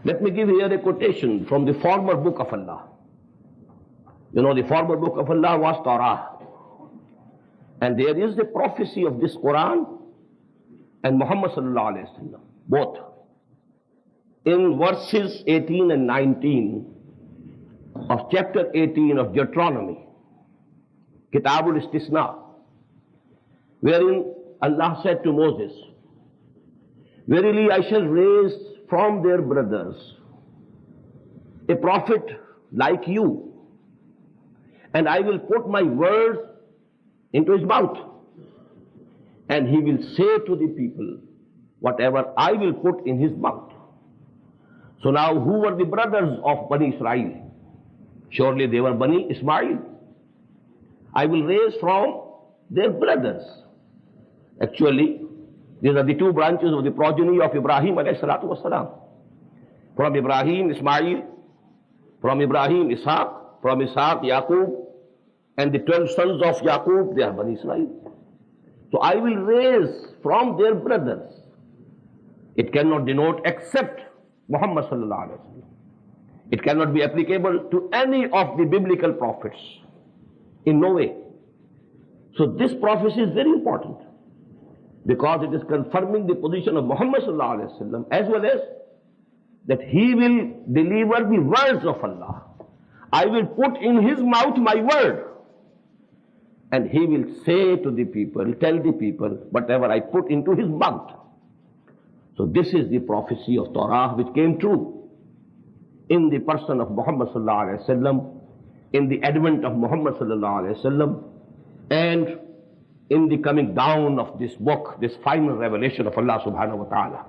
Let me give here a quotation from the former book of Allah. You know, the former book of Allah was Torah. And there is the prophecy of this Quran and Muhammad sallallahu alayhi wa sallam, both. In verses 18 and 19 of chapter 18 of Deuteronomy, Kitabul Istisna, wherein Allah said to Moses, verily I shall raise from their brothers a prophet like you, and I will put my words into his mouth, and he will say to the people whatever I will put in his mouth. So now, who were the brothers of Bani Israel? Surely they were Bani Ismail. I will raise from their brothers. Actually, these are the two branches of the progeny of Ibrahim alayhi salatu wasalam. From Ibrahim, Ismail, from Ibrahim, Ishaq, from Ishaq, Yaqub, and the 12 sons of Yaqub, they are Bani Israel. So I will raise from their brothers. It cannot denote except Muhammad sallallahu alaihi wasallam. It cannot be applicable to any of the biblical prophets. In no way. So this prophecy is very important, because it is confirming the position of Muhammad sallallahu alaihi wasallam, as well as that he will deliver the words of Allah. I will put in his mouth my word, and he will say to the people, tell the people whatever I put into his mouth. So this is the prophecy of Torah which came true in the person of Muhammad sallallahu alaihi wasallam, in the advent of Muhammad sallallahu alaihi wasallam, and in the coming down of this book, this final revelation of Allah subhanahu wa ta'ala.